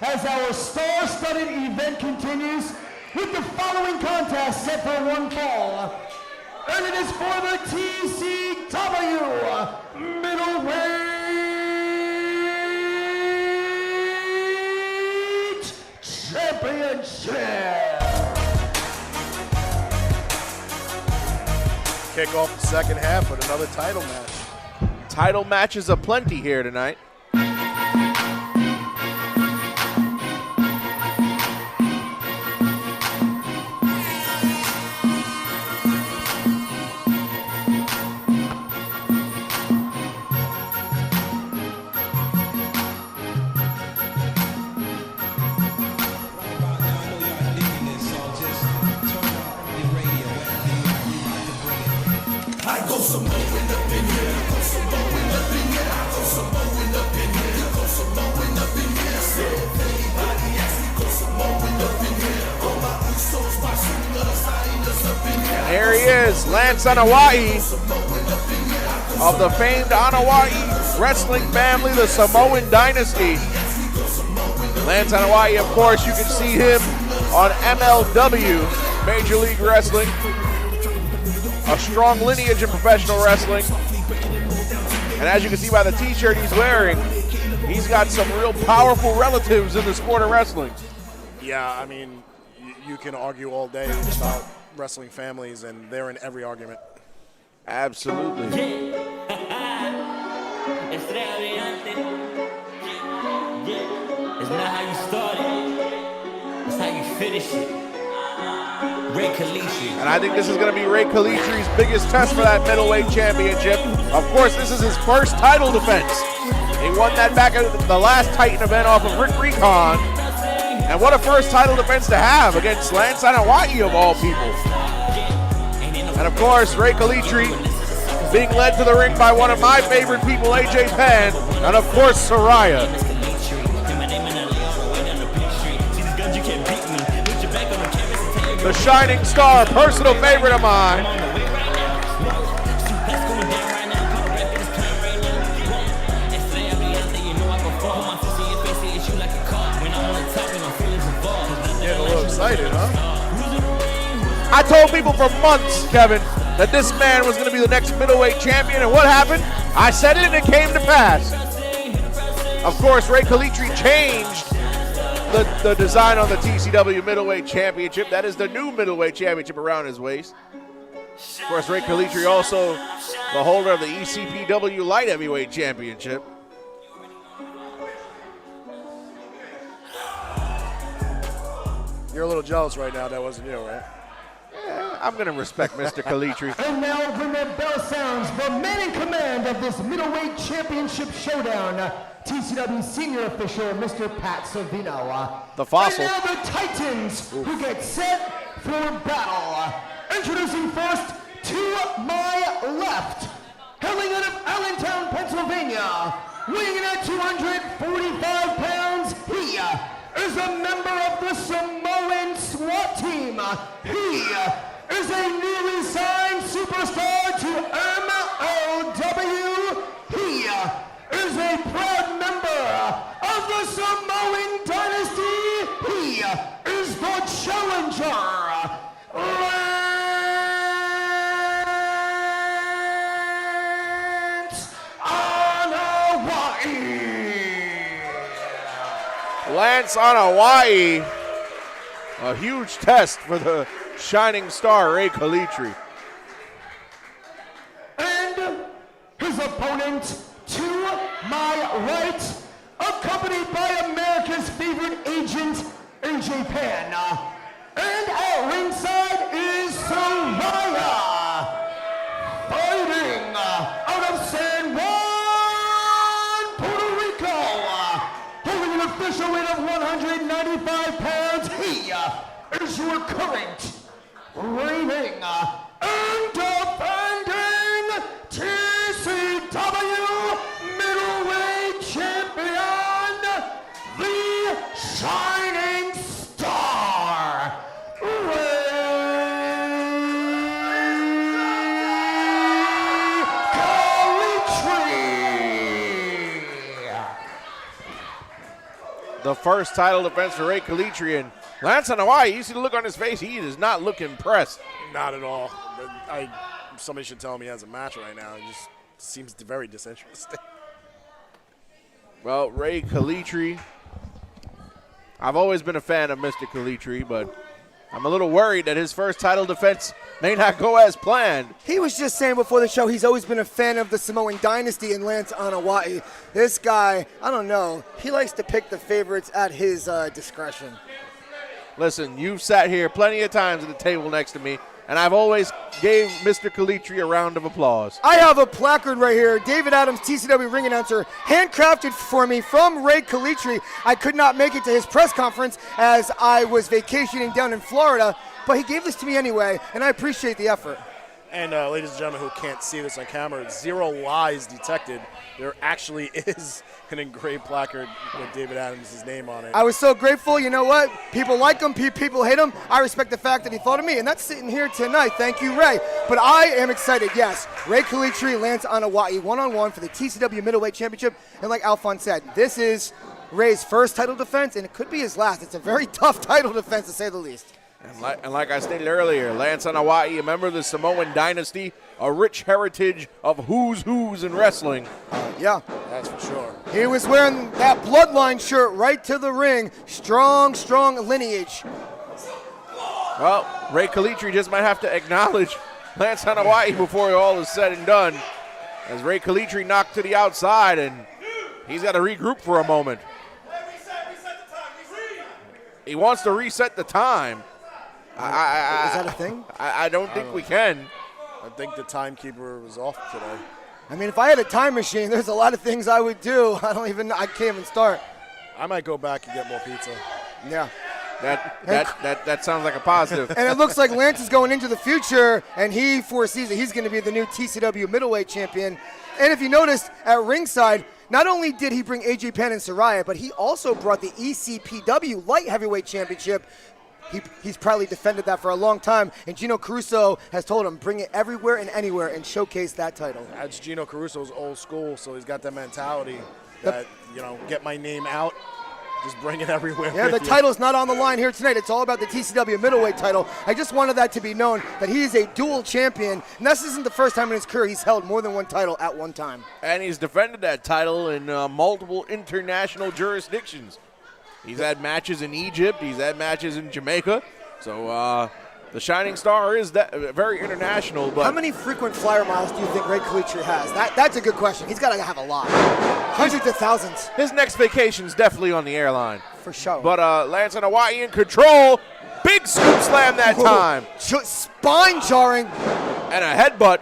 as our star-studded event continues with the following contest set for one fall. And it is for the TCW Middleweight Championship. Kick off the second half with another title match. Title matches aplenty here tonight. Here he is, Lance Anoa'i of the famed Anoa'i wrestling family, the Samoan Dynasty. Lance Anoa'i, of course, you can see him on MLW, Major League Wrestling. A strong lineage in professional wrestling. And as you can see by the t-shirt he's wearing, he's got some real powerful relatives in the sport of wrestling. Yeah, I mean, you can argue all day about wrestling families, and they're in every argument. Absolutely. It's not how you start it, it's how you finish it. Rey Calitri. And I think this is going to be Rey Calitri's biggest test for that middleweight championship. Of course, this is his first title defense. He won that back at the last Titan event off of Rick Recon. And what a first title defense to have against Lance Anoa'i of all people. And of course, Rey Calitri being led to the ring by one of my favorite people, AJ Penn, and of course, Soraya. The Shining Star, personal favorite of mine. Getting a little excited, huh? I told people for months, Kevin, that this man was going to be the next middleweight champion, and what happened? I said it and it came to pass. Of course, Rey Calitri changed the design on the TCW Middleweight Championship. That is the new Middleweight Championship around his waist. Of course, Rey Calitri also the holder of the ECPW Light Heavyweight Championship. You're a little jealous right now that wasn't you, right? Yeah, I'm going to respect Mr. Calitri. And now when that bell sounds, the man in command of this middleweight championship showdown, TCW senior official, Mr. Pat Savino. The Fossil. And now the Titans who get set for battle. Introducing first to my left, hailing out of Allentown, Pennsylvania, weighing in at 245 pounds, he is a member of the Samoan SWAT team. He is a newly signed superstar to MLW. He is a proud member of the Samoan Dynasty. He is the challenger, Lance Anoa'i. Lance Anoa'i, a huge test for the Shining Star, Rey Calitri. And his opponent to my right, accompanied by America's favorite agent, AJ Penn. And at ringside is Soraya, fighting out of San Juan, Puerto Rico, holding an official weight of 195 pounds. He is your current reigning and defending TCW Middleweight Champion, the Shining Star, Rey Calitri. The first title defense for Rey Calitri, and Lance Anoa'i, you see the look on his face, he does not look impressed. Not at all. Somebody should tell him he has a match right now. He just seems very disinterested. Well, Rey Calitri, I've always been a fan of Mr. Calitri, but I'm a little worried that his first title defense may not go as planned. He was just saying before the show he's always been a fan of the Samoan dynasty and Lance Anoa'i. This guy, I don't know, he likes to pick the favorites at his discretion. Listen, you've sat here plenty of times at the table next to me, and I've always gave Mr. Calitri a round of applause. I have a placard right here. David Adams, TCW ring announcer, handcrafted for me from Rey Calitri. I could not make it to his press conference as I was vacationing down in Florida, but he gave this to me anyway, and I appreciate the effort. And ladies and gentlemen who can't see this on camera, 0 lies detected. There actually is an engraved placard with David Adams' name on it. I was so grateful. You know what? People like him. People hate him. I respect the fact that he thought of me, and that's sitting here tonight. Thank you, Rey. But I am excited, yes. Rey Calitri, Lance Anoa'i, one-on-one for the TCW Middleweight Championship. And like Alphonse said, this is Rey's first title defense, and it could be his last. It's a very tough title defense, to say the least. And like I stated earlier, Lance Anoa'i, a member of the Samoan dynasty, a rich heritage of who's in wrestling. Yeah. That's for sure. He was wearing that bloodline shirt right to the ring. Strong, strong lineage. Well, Rey Calitri just might have to acknowledge Lance Anoa'i before all is said and done, as Rey Calitri knocked to the outside, and he's got to regroup for a moment. He wants to reset the time. Is that a thing? I don't think we can. I think the timekeeper was off today. I mean, if I had a time machine, there's a lot of things I would do. I can't even start. I might go back and get more pizza. Yeah. That sounds like a positive. And it looks like Lance is going into the future, and he foresees that he's going to be the new TCW middleweight champion. And if you noticed at ringside, not only did he bring AJ Penn and Saraya, but he also brought the ECPW light heavyweight championship. He's probably defended that for a long time, and Gino Caruso has told him, bring it everywhere and anywhere and showcase that title. That's Gino Caruso's old school, so he's got that mentality that, get my name out, just bring it everywhere. Yeah, the title's not on the line here tonight. It's all about the TCW middleweight title. I just wanted that to be known, that he is a dual champion, and this isn't the first time in his career he's held more than one title at one time. And he's defended that title in multiple international jurisdictions. He's had matches in Egypt. He's had matches in Jamaica. So the Shining Star is very international. But how many frequent flyer miles do you think Rey Calitri has? That's a good question. He's got to have a lot. Hundreds of thousands. His next vacation's definitely on the airline. For sure. But Lance Anoa'i in control. Big scoop slam that time. Spine jarring. And a headbutt.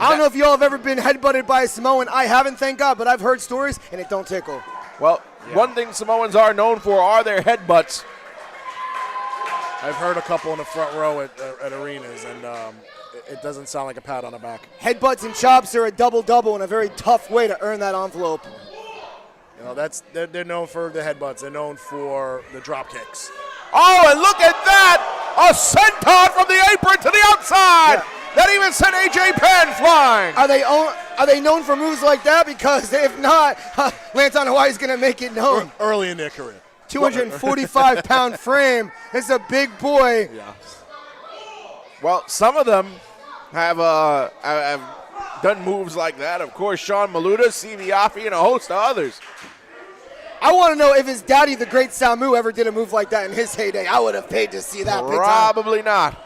I don't know if y'all have ever been headbutted by a Samoan. I haven't, thank God, but I've heard stories, and it don't tickle. Well, one thing Samoans are known for are their headbutts. I've heard a couple in the front row at arenas, and it doesn't sound like a pat on the back. Headbutts and chops are a double-double and a very tough way to earn that envelope. They're known for the headbutts. They're known for the drop kicks. Oh, and look at that! A senton from the apron to the outside! Yeah. That even sent AJ Penn flying! Are they known for moves like that? Because if not, Lance Anoa'i is going to make it known. Early in their career. 245-pound frame. This is a big boy. Yeah. Well, some of them have done moves like that. Of course, Sean Maluda, Stevie Yaffe, and a host of others. I want to know if his daddy, the great Samu, ever did a move like that in his heyday. I would have paid to see that. Probably not.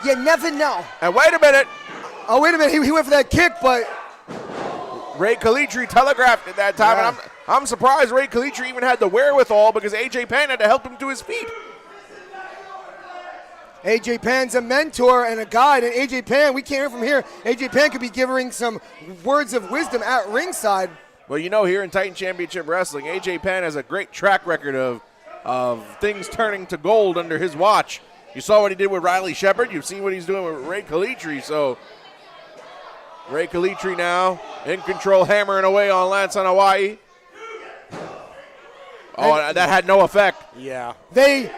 You never know. And wait a minute. Oh, wait a minute. He went for that kick, but Rey Calitri telegraphed at that time. Yeah. And I'm surprised Rey Calitri even had the wherewithal because AJ Penn had to help him to his feet. AJ Penn's a mentor and a guide, and AJ Penn, we can't hear from here. AJ Penn could be giving some words of wisdom at ringside. Well, here in Titan Championship Wrestling, AJ Penn has a great track record of things turning to gold under his watch. You saw what he did with Riley Shepard. You've seen what he's doing with Rey Calitri. So Rey Calitri now in control, hammering away on Lance Anoa'i. Oh, that had no effect. Yeah. They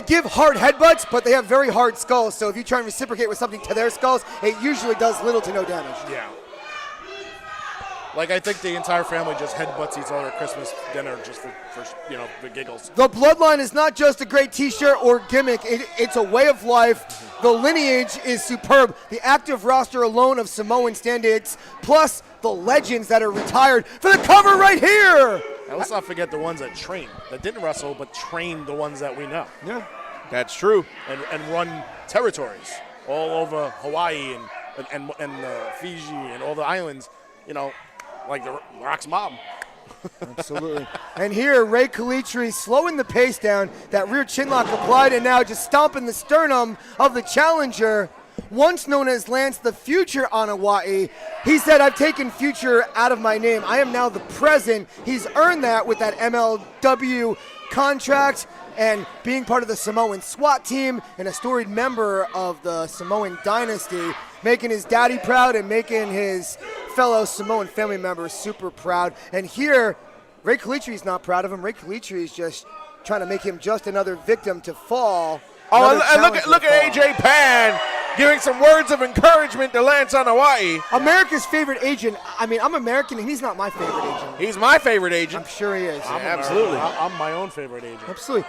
give hard headbutts, but they have very hard skulls. So if you try and reciprocate with something to their skulls, it usually does little to no damage. Yeah. Like, I think the entire family just headbutts each other at Christmas dinner just for the giggles. The bloodline is not just a great t-shirt or gimmick. It's a way of life. The lineage is superb. The active roster alone of Samoan standouts, plus the legends that are retired for the cover right here. And let's not forget the ones that train, that didn't wrestle, but trained the ones that we know. Yeah, That's true. And run territories all over Hawaii and Fiji and all the islands, like the Rock's mom. absolutely. And here, Rey Calitri slowing the pace down. That rear chin lock applied, and now just stomping the sternum of the challenger. Once known as Lance the Future Anoa'i, he said, I've taken future out of my name. I am now the present. He's earned that with that MLW contract and being part of the Samoan SWAT team and a storied member of the Samoan dynasty, making his daddy proud and making his fellow Samoan family members super proud. And here, Rey Calitri's not proud of him. Rey Calitri is just trying to make him just another victim to fall. Oh, and look at AJ Pan giving some words of encouragement to Lance Anoa'i. America's favorite agent. I mean, I'm American, and he's not my favorite agent. He's my favorite agent. I'm sure he is. Absolutely. I'm my own favorite agent. Absolutely.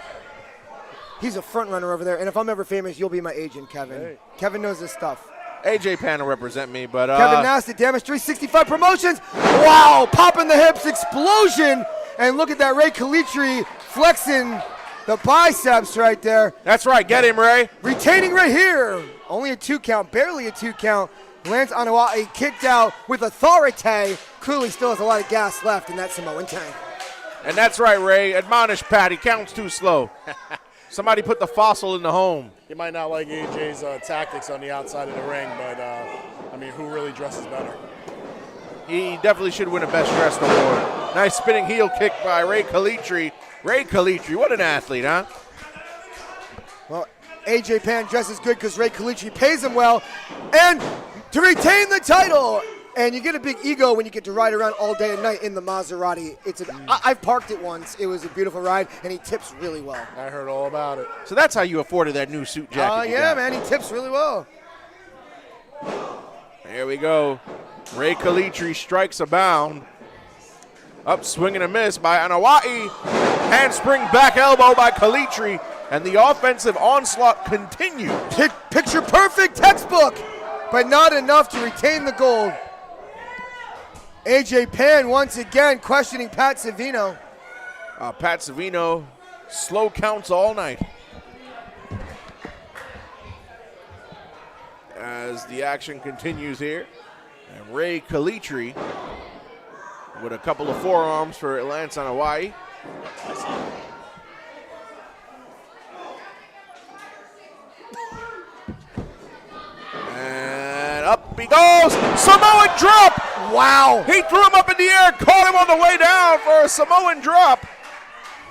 He's a front runner over there, and if I'm ever famous, you'll be my agent, Kevin. Hey. Kevin knows his stuff. AJ Pan will represent me, but Kevin Nasty, Damage 365 Promotions. Wow, popping the hips, explosion. And look at that Rey Calitri flexing the biceps right there. that's right. Get him, Ray. Retaining right here. Only a 2 count, barely a 2 count. Lance Anoa'i kicked out with authority. Clearly still has a lot of gas left in that Samoan tank. And that's right, Ray. Admonish Pat. He counts too slow. Somebody put the fossil in the home. You might not like AJ's tactics on the outside of the ring, but, who really dresses better? He definitely should win a Best Dressed award. Nice spinning heel kick by Rey Calitri. Rey Calitri, what an athlete, huh? Well, AJ Pan dresses good because Rey Calitri pays him well. And to retain the title. And you get a big ego when you get to ride around all day and night in the Maserati. I've parked it once. It was a beautiful ride, and he tips really well. I heard all about it. So that's how you afforded that new suit jacket. Yeah, man, he tips really well. There we go. Rey Calitri strikes a bound. Up swing and a miss by Anoa'i. Handspring back elbow by Calitri. And the offensive onslaught continues. Picture perfect textbook, but not enough to retain the gold. AJ Pan once again questioning Pat Savino. Pat Savino, slow counts all night. As the action continues here. And Rey Calitri with a couple of forearms for Lance Anoa'i. And up he goes. Samoan drop. Wow. He threw him up in the air, caught him on the way down for a Samoan drop.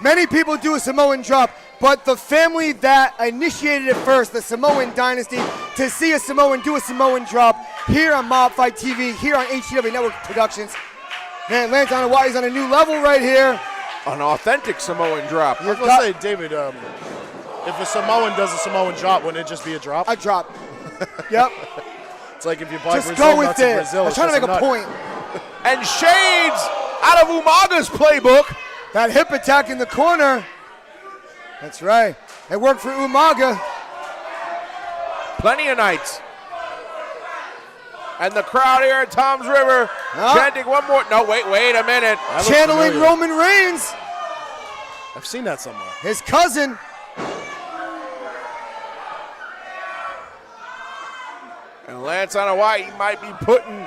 Many people do a Samoan drop, but the family that initiated it first, the Samoan dynasty, to see a Samoan do a Samoan drop here on Mob Fight TV, here on HCW Network Productions. Man, Lance Anoa'i's on a new level right here. An authentic Samoan drop. I was going to say, David, if a Samoan does a Samoan drop, wouldn't it just be a drop? A drop. Yep. It's like if you buy Just Brazil go with nuts in it. Brazil. I'm trying to make a point. And shades out of Umaga's playbook. That hip attack in the corner. That's right. It worked for Umaga. Plenty of nights. And the crowd here at Tom's River chanting one more. No, wait a minute. Channeling Roman Reigns. I've seen that somewhere. His cousin. And Lance Anoa'i might be putting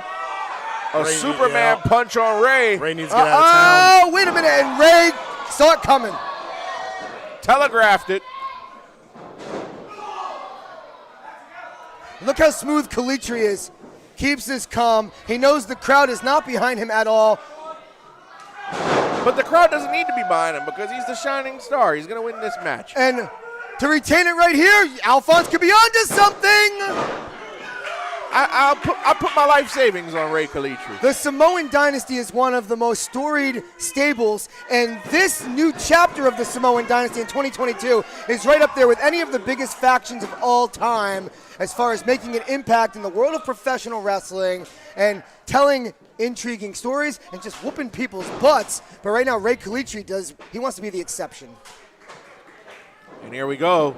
a Ray, Superman punch on Ray. Ray needs to get out of town. Oh, wait a minute. And Ray saw it coming. Telegraphed it. Look how smooth Calitri is. Keeps his calm. He knows the crowd is not behind him at all. But the crowd doesn't need to be behind him because he's the shining star. He's going to win this match. And to retain it right here, Alphonse could be onto something. I'll put my life savings on Rey Calitri. The Samoan dynasty is one of the most storied stables, and this new chapter of the Samoan dynasty in 2022 is right up there with any of the biggest factions of all time as far as making an impact in the world of professional wrestling and telling intriguing stories and just whooping people's butts. But right now, Rey Calitri he wants to be the exception. And here we go.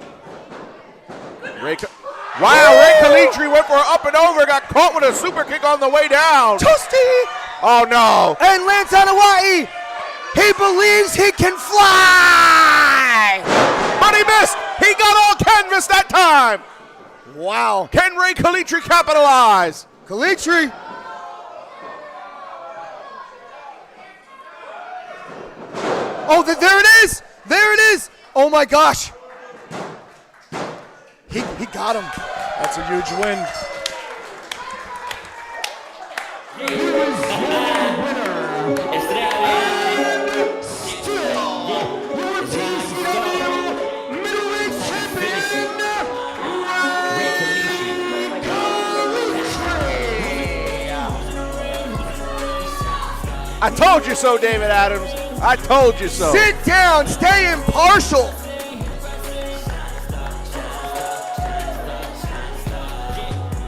Rey Calitri went for an up and over, got caught with a super kick on the way down. Toasty! Oh no. And Lance Anoa'i, he believes he can fly! But he missed. He got all canvas that time. Wow. Can Rey Calitri capitalize? Calitri. Oh, there it is. There it is. Oh my gosh. He got him. That's a huge win. I told you so, David Adams. I told you so. Sit down. Stay impartial.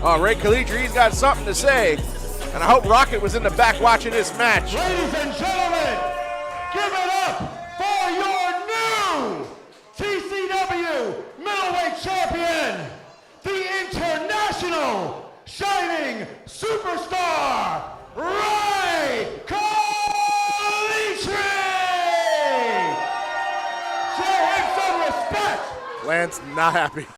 Oh, Rey Calitri, he's got something to say. And I hope Rocket was in the back watching this match. Ladies and gentlemen, give it up for your new TCW middleweight champion, the international shining superstar, Rey Calitri! Show him some respect! Lance not happy.